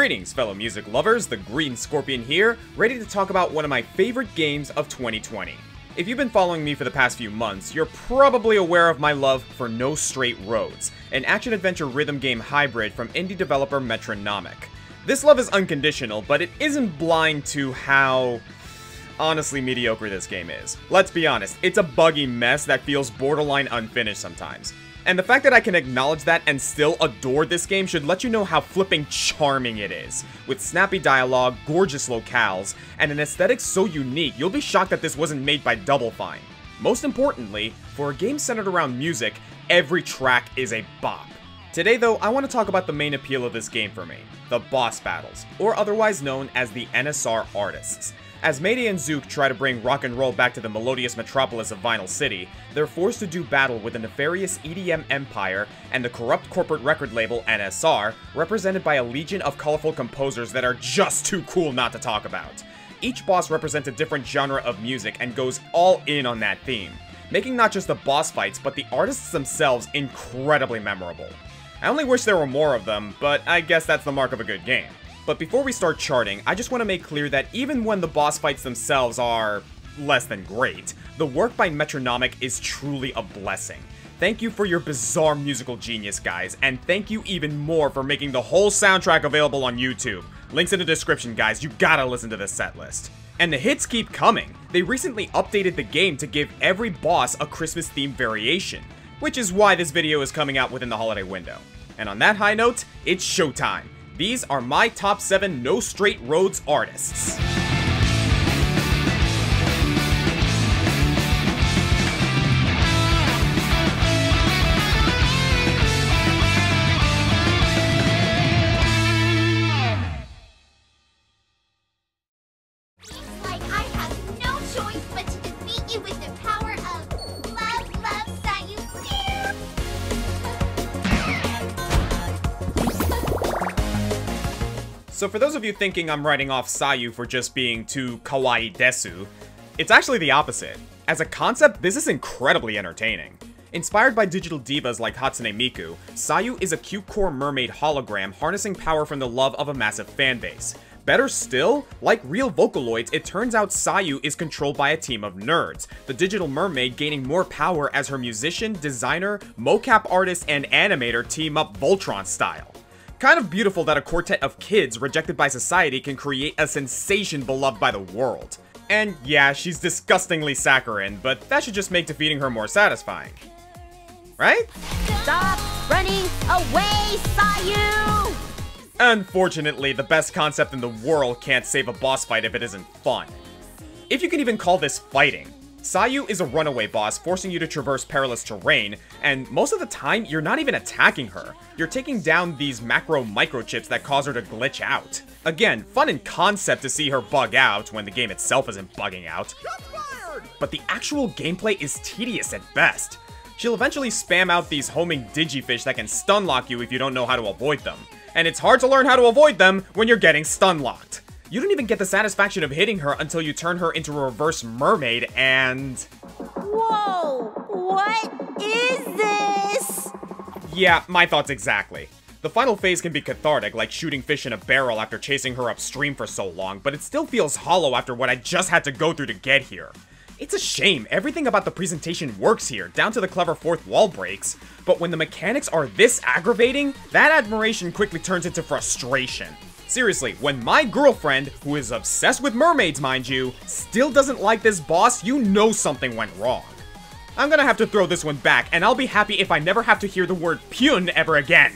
Greetings, fellow music lovers, the Green Scorpion here, ready to talk about one of my favorite games of 2020. If you've been following me for the past few months, you're probably aware of my love for No Straight Roads, an action-adventure rhythm game hybrid from indie developer Metronomic. This love is unconditional, but it isn't blind to how honestly mediocre this game is. Let's be honest, it's a buggy mess that feels borderline unfinished sometimes. And the fact that I can acknowledge that and still adore this game should let you know how flipping charming it is. With snappy dialogue, gorgeous locales, and an aesthetic so unique, you'll be shocked that this wasn't made by Double Fine. Most importantly, for a game centered around music, every track is a bop. Today though, I want to talk about the main appeal of this game for me, the boss battles, or otherwise known as the NSR artists. As Mayday and Zook try to bring rock and roll back to the melodious metropolis of Vinyl City, they're forced to do battle with the nefarious EDM empire and the corrupt corporate record label NSR, represented by a legion of colorful composers that are just too cool not to talk about. Each boss represents a different genre of music and goes all in on that theme, making not just the boss fights, but the artists themselves incredibly memorable. I only wish there were more of them, but I guess that's the mark of a good game. But before we start charting, I just want to make clear that even when the boss fights themselves are less than great, the work by Metronomic is truly a blessing. Thank you for your bizarre musical genius, guys, and thank you even more for making the whole soundtrack available on YouTube. Links in the description, guys, you gotta listen to this set list. And the hits keep coming. They recently updated the game to give every boss a Christmas-themed variation, which is why this video is coming out within the holiday window. And on that high note, it's showtime. These are my top 7 No Straight Roads artists. Like I have no choice but to defeat you with the power of love, Sayu. So for those of you thinking I'm writing off Sayu for just being too kawaii desu, it's actually the opposite. As a concept, this is incredibly entertaining. Inspired by digital divas like Hatsune Miku, Sayu is a cute core mermaid hologram harnessing power from the love of a massive fanbase. Better still, like real Vocaloids, it turns out Sayu is controlled by a team of nerds, the digital mermaid gaining more power as her musician, designer, mocap artist, and animator team up Voltron style. Kind of beautiful that a quartet of kids rejected by society can create a sensation beloved by the world. And yeah, she's disgustingly saccharine, but that should just make defeating her more satisfying. Right? Stop running away, Sayu! Unfortunately, the best concept in the world can't save a boss fight if it isn't fun. If you can even call this fighting. Sayu is a runaway boss, forcing you to traverse perilous terrain, and most of the time, you're not even attacking her. You're taking down these macro microchips that cause her to glitch out. Again, fun in concept to see her bug out when the game itself isn't bugging out. But the actual gameplay is tedious at best. She'll eventually spam out these homing digifish that can stun lock you if you don't know how to avoid them. And it's hard to learn how to avoid them when you're getting stun locked. You don't even get the satisfaction of hitting her until you turn her into a reverse mermaid and... Whoa! What is this? Yeah, my thoughts exactly. The final phase can be cathartic, like shooting fish in a barrel after chasing her upstream for so long, but it still feels hollow after what I just had to go through to get here. It's a shame, everything about the presentation works here, down to the clever fourth wall breaks, but when the mechanics are this aggravating, that admiration quickly turns into frustration. Seriously, when my girlfriend, who is obsessed with mermaids mind you, still doesn't like this boss, you know something went wrong. I'm gonna have to throw this one back, and I'll be happy if I never have to hear the word Pyun ever again.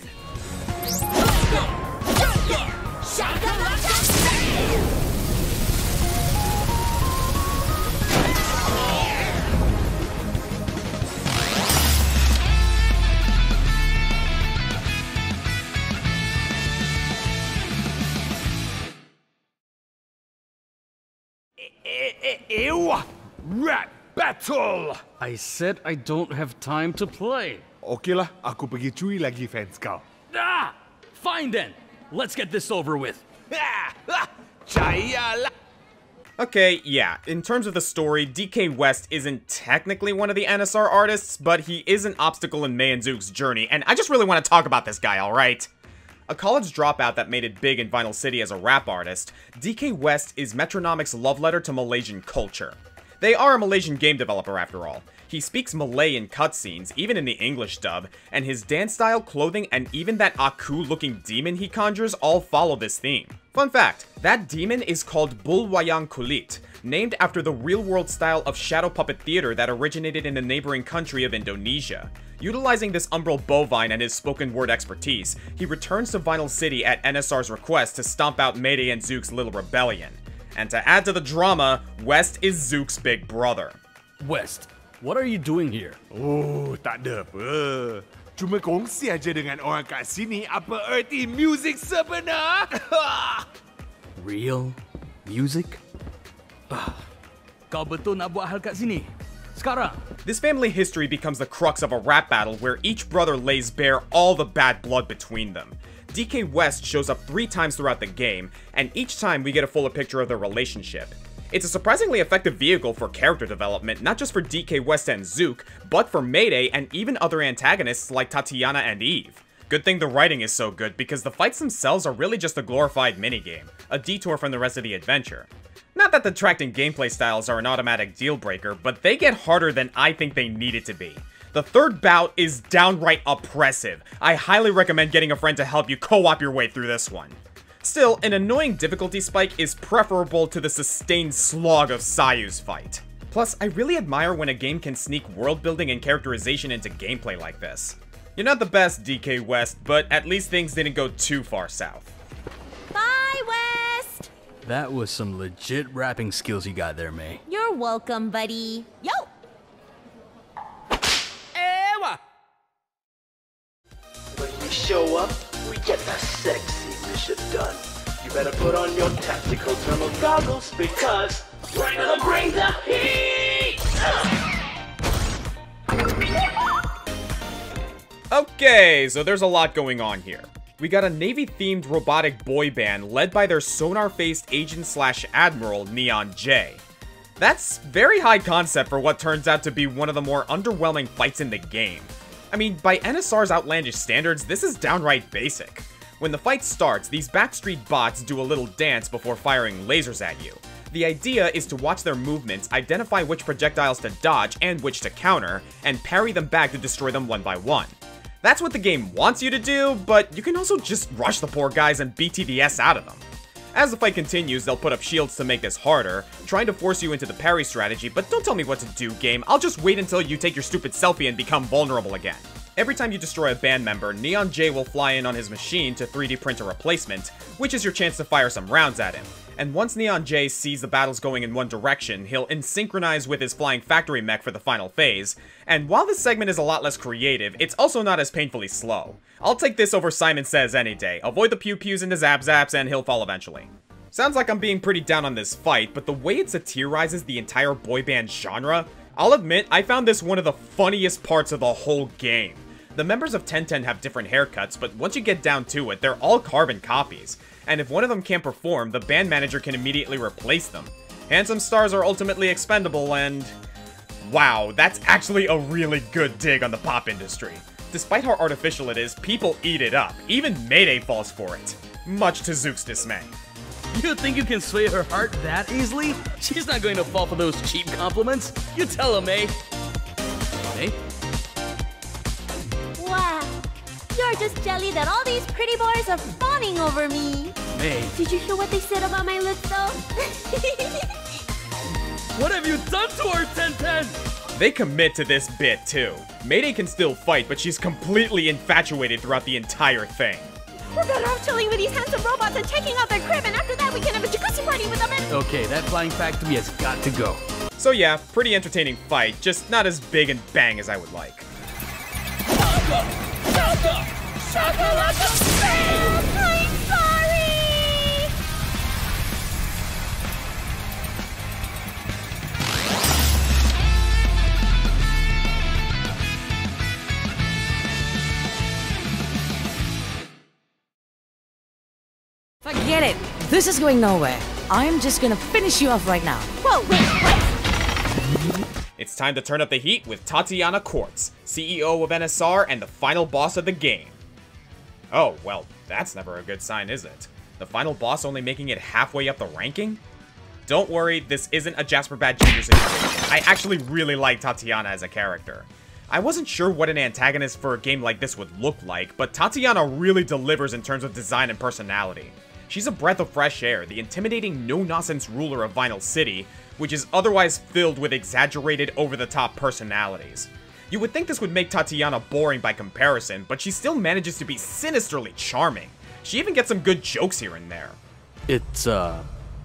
Ew! Rap battle! I said I don't have time to play. Okay lah, aku pergi curi lagi fans kau. Ah! Fine then. Let's get this over with. Jaya lah! Okay, yeah, in terms of the story, DK West isn't technically one of the NSR artists, but he is an obstacle in Mei and Zook's journey, and I just really want to talk about this guy, alright? A college dropout that made it big in Vinyl City as a rap artist, DK West is Metronomic's love letter to Malaysian culture. They are a Malaysian game developer after all. He speaks Malay in cutscenes, even in the English dub, and his dance style, clothing, and even that Aku-looking demon he conjures all follow this theme. Fun fact, that demon is called Bulwayang Kulit, named after the real-world style of shadow puppet theater that originated in the neighboring country of Indonesia. Utilizing this umbral bovine and his spoken word expertise, he returns to Vinyl City at NSR's request to stomp out Mayday and Zook's little rebellion. And to add to the drama, West is Zook's big brother. West, what are you doing here? Oh, tak ada apa. Cuma kongsi aja dengan orang kat sini apa erti music sebenar. Real music? Kau betul nak buat hal kat sini? Sekarang? This family history becomes the crux of a rap battle where each brother lays bare all the bad blood between them. DK West shows up 3 times throughout the game, and each time we get a fuller picture of their relationship. It's a surprisingly effective vehicle for character development, not just for DK West and Zook, but for Mayday and even other antagonists like Tatiana and Eve. Good thing the writing is so good, because the fights themselves are really just a glorified minigame, a detour from the rest of the adventure. Not that the detracting gameplay styles are an automatic deal breaker, but they get harder than I think they needed to be. The third bout is downright oppressive. I highly recommend getting a friend to help you co-op your way through this one. Still, an annoying difficulty spike is preferable to the sustained slog of Sayu's fight. Plus, I really admire when a game can sneak world building and characterization into gameplay like this. You're not the best, DK West, but at least things didn't go too far south. Bye, West! That was some legit rapping skills you got there, May. You're welcome, buddy. Yo! When we show up, we get the sexy mission done. You better put on your tactical thermal goggles because we're gonna bring the heat! Okay, so there's a lot going on here. We got a Navy-themed robotic boy band led by their sonar-faced agent-slash-admiral, Neon J. That's very high concept for what turns out to be one of the more underwhelming fights in the game. I mean, by NSR's outlandish standards, this is downright basic. When the fight starts, these backstreet bots do a little dance before firing lasers at you. The idea is to watch their movements, identify which projectiles to dodge and which to counter, and parry them back to destroy them one by one. That's what the game wants you to do, but you can also just rush the poor guys and BT the S out of them. As the fight continues, they'll put up shields to make this harder, trying to force you into the parry strategy, but don't tell me what to do, game. I'll just wait until you take your stupid selfie and become vulnerable again. Every time you destroy a band member, Neon J will fly in on his machine to 3D print a replacement, which is your chance to fire some rounds at him. And once Neon J sees the battles going in one direction, he'll synchronize with his flying factory mech for the final phase. And while this segment is a lot less creative, it's also not as painfully slow. I'll take this over Simon Says any day. Avoid the pew-pews and the zap-zaps and he'll fall eventually. Sounds like I'm being pretty down on this fight, but the way it satirizes the entire boy band genre, I'll admit I found this one of the funniest parts of the whole game. The members of 1010 have different haircuts, but once you get down to it, they're all carbon copies. And if one of them can't perform, the band manager can immediately replace them. Handsome stars are ultimately expendable and... wow, that's actually a really good dig on the pop industry. Despite how artificial it is, people eat it up. Even Mayday falls for it. Much to Zook's dismay. You think you can sway her heart that easily? She's not going to fall for those cheap compliments. You tell her, May. May? Wow. You're just jelly that all these pretty boys are fawning over me. May. Did you hear what they said about my lips, though? What have you done to her, 1010? They commit to this bit, too. Mayday can still fight, but she's completely infatuated throughout the entire thing. We're better off chilling with these handsome robots and checking out their crib, and after that we can have a jacuzzi party with them and... Okay, that flying factory has got to go. So yeah, pretty entertaining fight, just not as big and bang as I would like. I'm sorry! Forget it. This is going nowhere. I'm just gonna finish you off right now. Whoa, wait, what? It's time to turn up the heat with Tatiana Quartz, CEO of NSR and the final boss of the game. Oh, well, that's never a good sign, is it? The final boss only making it halfway up the ranking? Don't worry, this isn't a Jasper Bad Jr. situation. I actually really like Tatiana as a character. I wasn't sure what an antagonist for a game like this would look like, but Tatiana really delivers in terms of design and personality. She's a breath of fresh air, the intimidating no-nonsense ruler of Vinyl City, which is otherwise filled with exaggerated over-the-top personalities. You would think this would make Tatiana boring by comparison, but she still manages to be sinisterly charming. She even gets some good jokes here and there. It's,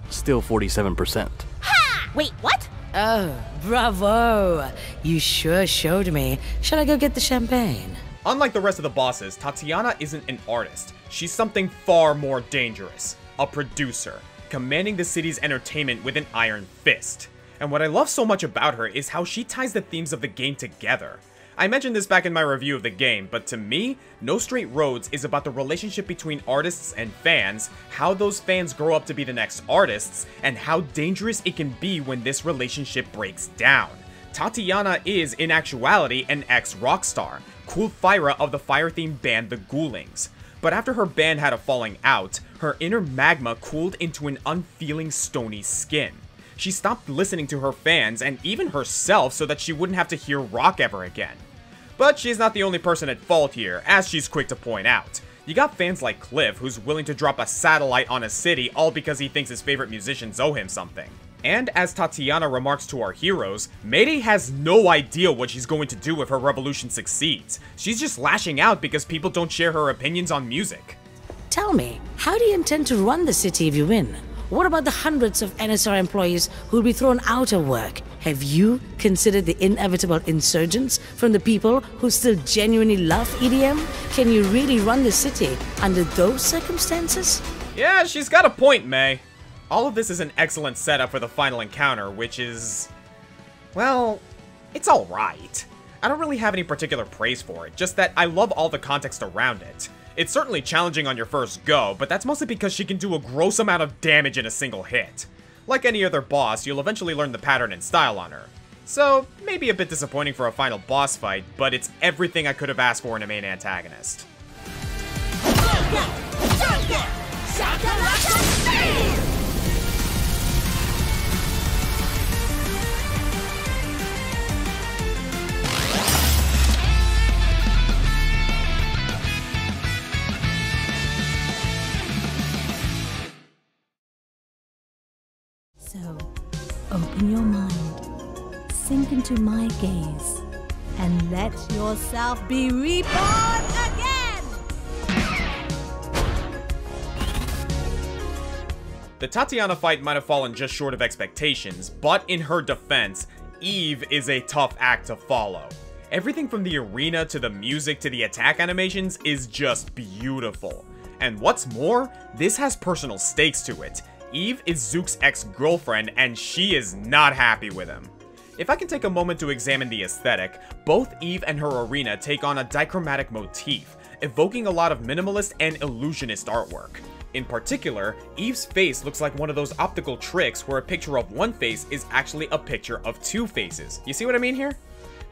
still 47%. Ha! Wait, what? Oh, bravo! You sure showed me. Shall I go get the champagne? Unlike the rest of the bosses, Tatiana isn't an artist. She's something far more dangerous. A producer, commanding the city's entertainment with an iron fist. And what I love so much about her is how she ties the themes of the game together. I mentioned this back in my review of the game, but to me, No Straight Roads is about the relationship between artists and fans, how those fans grow up to be the next artists, and how dangerous it can be when this relationship breaks down. Tatiana is, in actuality, an ex-rock star, cool Fyra of the fire-themed band The Ghoulings. But after her band had a falling out, her inner magma cooled into an unfeeling stony skin. She stopped listening to her fans and even herself so that she wouldn't have to hear rock ever again. But she's not the only person at fault here, as she's quick to point out. You got fans like Cliff, who's willing to drop a satellite on a city all because he thinks his favorite musicians owe him something. And as Tatiana remarks to our heroes, Mayday has no idea what she's going to do if her revolution succeeds. She's just lashing out because people don't share her opinions on music. Tell me, how do you intend to run the city if you win? What about the hundreds of NSR employees who'll be thrown out of work? Have you considered the inevitable insurgents from the people who still genuinely love EDM? Can you really run the city under those circumstances? Yeah, she's got a point, May. All of this is an excellent setup for the final encounter, which is... well, it's alright. I don't really have any particular praise for it, just that I love all the context around it. It's certainly challenging on your first go, but that's mostly because she can do a gross amount of damage in a single hit. Like any other boss, you'll eventually learn the pattern and style on her. So, maybe a bit disappointing for a final boss fight, but it's everything I could have asked for in a main antagonist. So, open your mind, sink into my gaze, and let yourself be reborn again! The Tatiana fight might have fallen just short of expectations, but in her defense, Eve is a tough act to follow. Everything from the arena to the music to the attack animations is just beautiful. And what's more, this has personal stakes to it. Eve is Zook's ex-girlfriend, and she is not happy with him. If I can take a moment to examine the aesthetic, both Eve and her arena take on a dichromatic motif, evoking a lot of minimalist and illusionist artwork. In particular, Eve's face looks like one of those optical tricks where a picture of one face is actually a picture of two faces. You see what I mean here?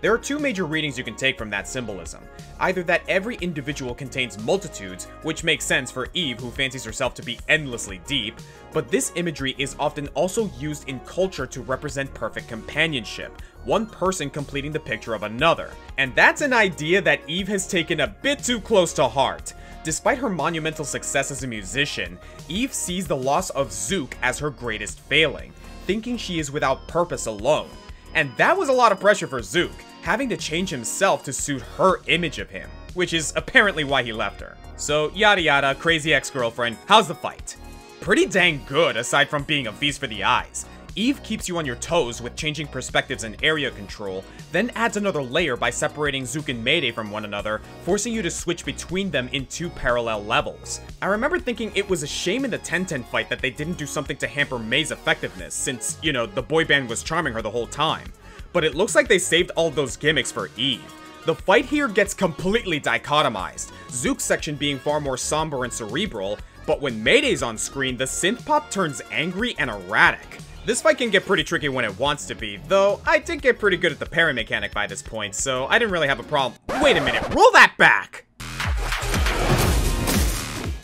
There are two major readings you can take from that symbolism. Either that every individual contains multitudes, which makes sense for Eve, who fancies herself to be endlessly deep, but this imagery is often also used in culture to represent perfect companionship, one person completing the picture of another. And that's an idea that Eve has taken a bit too close to heart. Despite her monumental success as a musician, Eve sees the loss of Zook as her greatest failing, thinking she is without purpose alone. And that was a lot of pressure for Zook, having to change himself to suit her image of him, which is apparently why he left her. So yada yada, crazy ex-girlfriend, how's the fight? Pretty dang good aside from being a feast for the eyes. Eve keeps you on your toes with changing perspectives and area control, then adds another layer by separating Zook and Mayday from one another, forcing you to switch between them in two parallel levels. I remember thinking it was a shame in the 10-10 fight that they didn't do something to hamper May's effectiveness, since, you know, the boy band was charming her the whole time. But it looks like they saved all those gimmicks for Eve. The fight here gets completely dichotomized, Zook's section being far more somber and cerebral, but when Mayday's on screen, the synth pop turns angry and erratic. This fight can get pretty tricky when it wants to be, though I did get pretty good at the parry mechanic by this point, so I didn't really have a problem. Wait a minute, roll that back!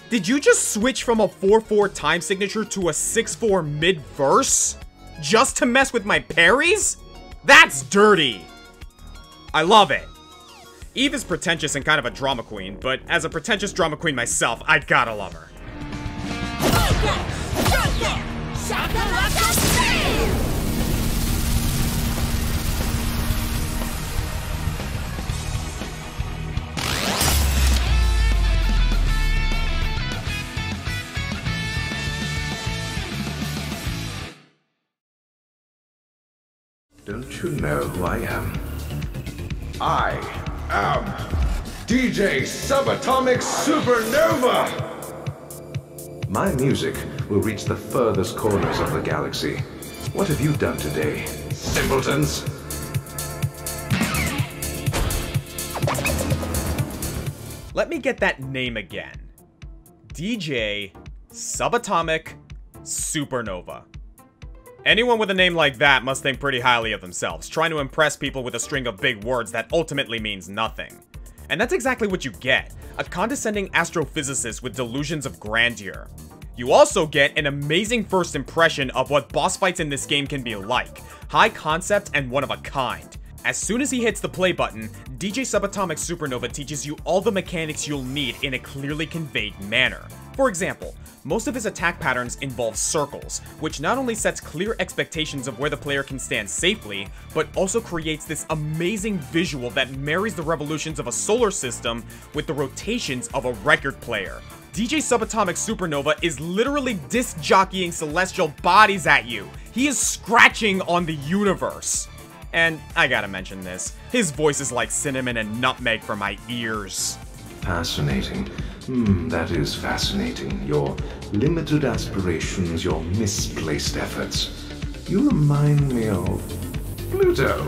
Did you just switch from a 4-4 time signature to a 6-4 mid-verse? Just to mess with my parries? That's dirty! I love it. Eve is pretentious and kind of a drama queen, but as a pretentious drama queen myself, I gotta love her. Don't you know who I am? I am DJ Subatomic Supernova! My music will reach the furthest corners of the galaxy. What have you done today, simpletons? Let me get that name again. DJ Subatomic Supernova. Anyone with a name like that must think pretty highly of themselves, trying to impress people with a string of big words that ultimately means nothing. And that's exactly what you get, a condescending astrophysicist with delusions of grandeur. You also get an amazing first impression of what boss fights in this game can be like, high concept and one of a kind. As soon as he hits the play button, DJ Subatomic Supernova teaches you all the mechanics you'll need in a clearly conveyed manner. For example, most of his attack patterns involve circles, which not only sets clear expectations of where the player can stand safely, but also creates this amazing visual that marries the revolutions of a solar system with the rotations of a record player. DJ Subatomic Supernova is literally disc jockeying celestial bodies at you. He is scratching on the universe. And I gotta mention this, his voice is like cinnamon and nutmeg for my ears. Fascinating. That is fascinating. Your limited aspirations, your misplaced efforts. You remind me of Pluto.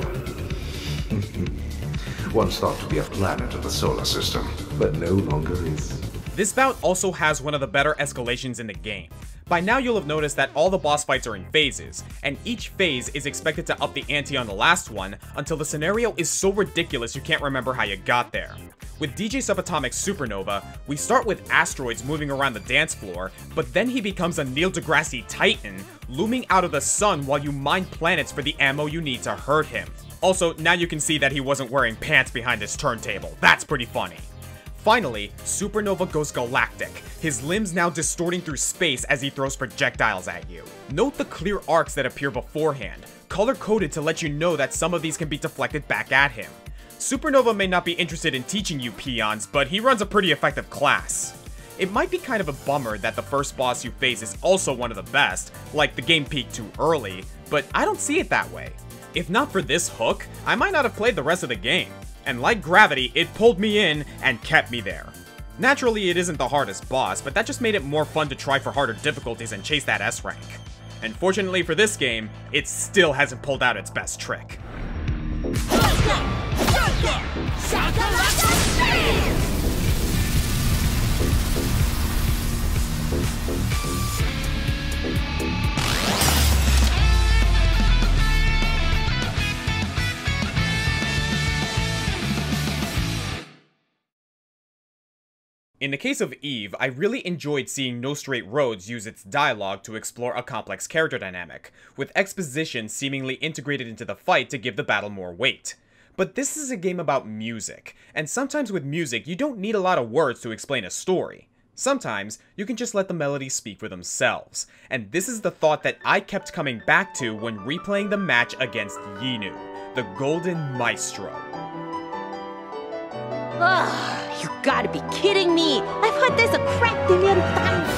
Once thought to be a planet of the solar system, but no longer is. This bout also has one of the better escalations in the game. By now you'll have noticed that all the boss fights are in phases, and each phase is expected to up the ante on the last one until the scenario is so ridiculous you can't remember how you got there. With DJ Subatomic Supernova, we start with asteroids moving around the dance floor, but then he becomes a Neil deGrasse Titan, looming out of the sun while you mine planets for the ammo you need to hurt him. Also, now you can see that he wasn't wearing pants behind this turntable. That's pretty funny. Finally, Supernova goes galactic, his limbs now distorting through space as he throws projectiles at you. Note the clear arcs that appear beforehand, color-coded to let you know that some of these can be deflected back at him. Supernova may not be interested in teaching you peons, but he runs a pretty effective class. It might be kind of a bummer that the first boss you face is also one of the best, like the game peaked too early, but I don't see it that way. If not for this hook, I might not have played the rest of the game. And like gravity, it pulled me in and kept me there. Naturally, it isn't the hardest boss, but that just made it more fun to try for harder difficulties and chase that S rank. And fortunately for this game, it still hasn't pulled out its best trick. In the case of Eve, I really enjoyed seeing No Straight Roads use its dialogue to explore a complex character dynamic, with exposition seemingly integrated into the fight to give the battle more weight. But this is a game about music, and sometimes with music you don't need a lot of words to explain a story. Sometimes, you can just let the melodies speak for themselves, and this is the thought that I kept coming back to when replaying the match against Yinu, the Golden Maestro. Ugh, you gotta be kidding me! I've heard this a crap-billion times!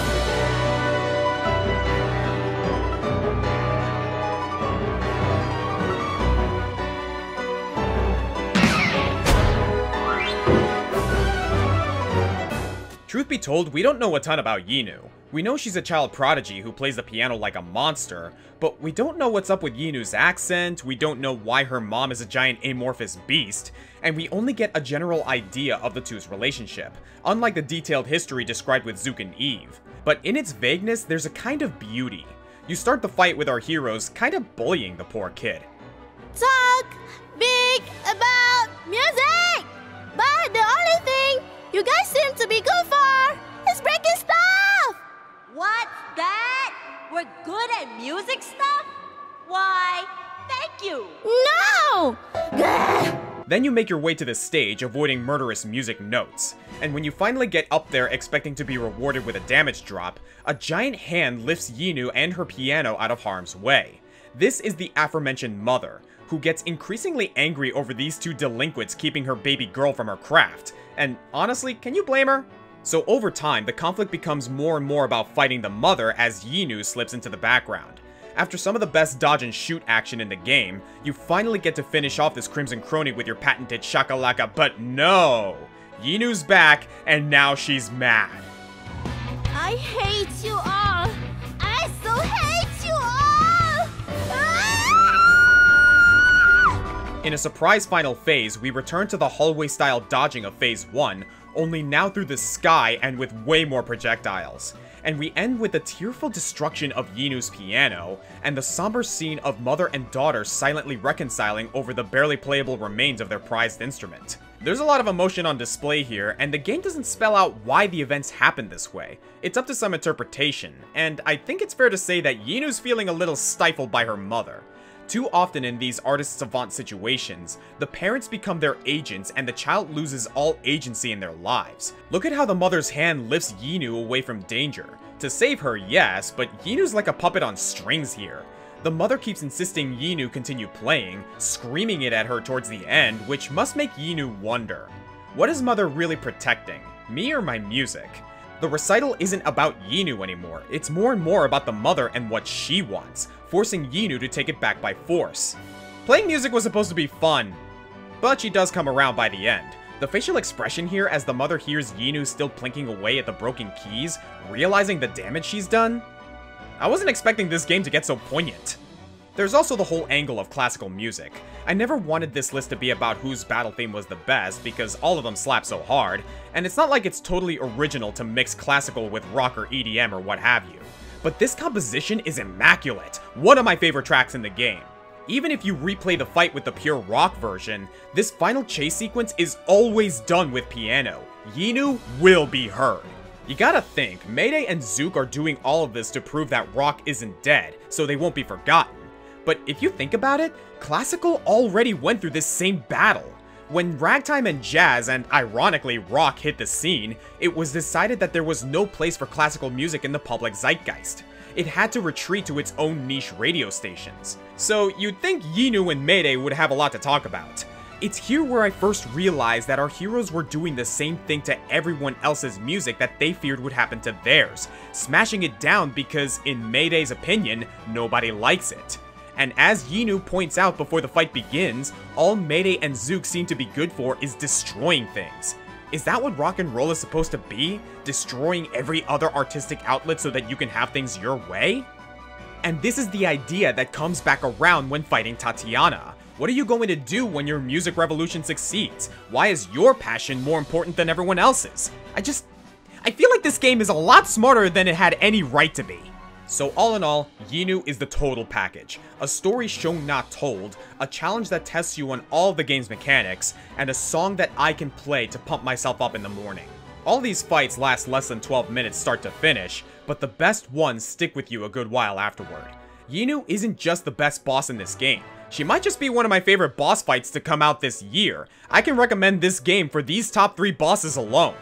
Truth be told, we don't know a ton about Yinu. We know she's a child prodigy who plays the piano like a monster, but we don't know what's up with Yinu's accent, we don't know why her mom is a giant amorphous beast, and we only get a general idea of the two's relationship, unlike the detailed history described with Zook and Eve. But in its vagueness, there's a kind of beauty. You start the fight with our heroes kind of bullying the poor kid. Talk big about music! But the only thing you guys seem to be good for is breaking stuff! What's that? We're good at music stuff? Why, thank you! No! Then you make your way to the stage, avoiding murderous music notes. And when you finally get up there expecting to be rewarded with a damage drop, a giant hand lifts Yinu and her piano out of harm's way. This is the aforementioned mother, who gets increasingly angry over these two delinquents keeping her baby girl from her craft. And honestly, can you blame her? So over time, the conflict becomes more and more about fighting the mother as Yinu slips into the background. After some of the best dodge and shoot action in the game, you finally get to finish off this Crimson Crony with your patented shakalaka, but no! Yinu's back, and now she's mad. I hate you all! I so hate you all! In a surprise final phase, we return to the hallway-style dodging of Phase 1, only now through the sky and with way more projectiles. And we end with the tearful destruction of Yinu's piano, and the somber scene of mother and daughter silently reconciling over the barely playable remains of their prized instrument. There's a lot of emotion on display here, and the game doesn't spell out why the events happened this way. It's up to some interpretation, and I think it's fair to say that Yinu's feeling a little stifled by her mother. Too often in these artist savant situations, the parents become their agents and the child loses all agency in their lives. Look at how the mother's hand lifts Yinu away from danger. To save her, yes, but Yinu's like a puppet on strings here. The mother keeps insisting Yinu continue playing, screaming it at her towards the end, which must make Yinu wonder. What is mother really protecting? Me or my music? The recital isn't about Yinu anymore, it's more and more about the mother and what she wants, forcing Yinu to take it back by force. Playing music was supposed to be fun, but she does come around by the end. The facial expression here as the mother hears Yinu still plinking away at the broken keys, realizing the damage she's done? I wasn't expecting this game to get so poignant. There's also the whole angle of classical music. I never wanted this list to be about whose battle theme was the best, because all of them slap so hard, and it's not like it's totally original to mix classical with rock or EDM or what have you. But this composition is immaculate, one of my favorite tracks in the game. Even if you replay the fight with the pure rock version, this final chase sequence is always done with piano. Yinu will be heard. You gotta think, Mayday and Zook are doing all of this to prove that rock isn't dead, so they won't be forgotten. But if you think about it, classical already went through this same battle. When ragtime and jazz, and ironically rock, hit the scene, it was decided that there was no place for classical music in the public zeitgeist. It had to retreat to its own niche radio stations. So you'd think Yinu and Mayday would have a lot to talk about. It's here where I first realized that our heroes were doing the same thing to everyone else's music that they feared would happen to theirs, smashing it down because, in Mayday's opinion, nobody likes it. And as Yinu points out before the fight begins, all Mayday and Zook seem to be good for is destroying things. Is that what rock and roll is supposed to be? Destroying every other artistic outlet so that you can have things your way? And this is the idea that comes back around when fighting Tatiana. What are you going to do when your music revolution succeeds? Why is your passion more important than everyone else's? I feel like this game is a lot smarter than it had any right to be. So all in all, Yinu is the total package. A story shown not told, a challenge that tests you on all of the game's mechanics, and a song that I can play to pump myself up in the morning. All these fights last less than 12 minutes start to finish, but the best ones stick with you a good while afterward. Yinu isn't just the best boss in this game. She might just be one of my favorite boss fights to come out this year. I can recommend this game for these top 3 bosses alone.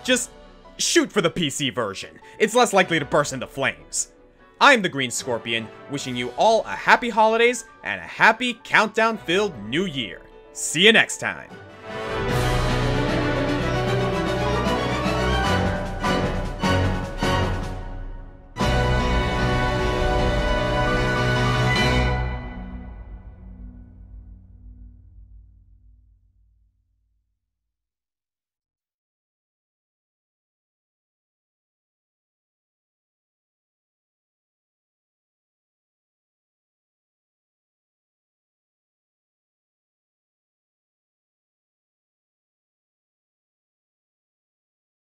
Just shoot for the PC version. It's less likely to burst into flames. I'm the Green Scorpion, wishing you all a happy holidays and a happy countdown-filled new year. See you next time.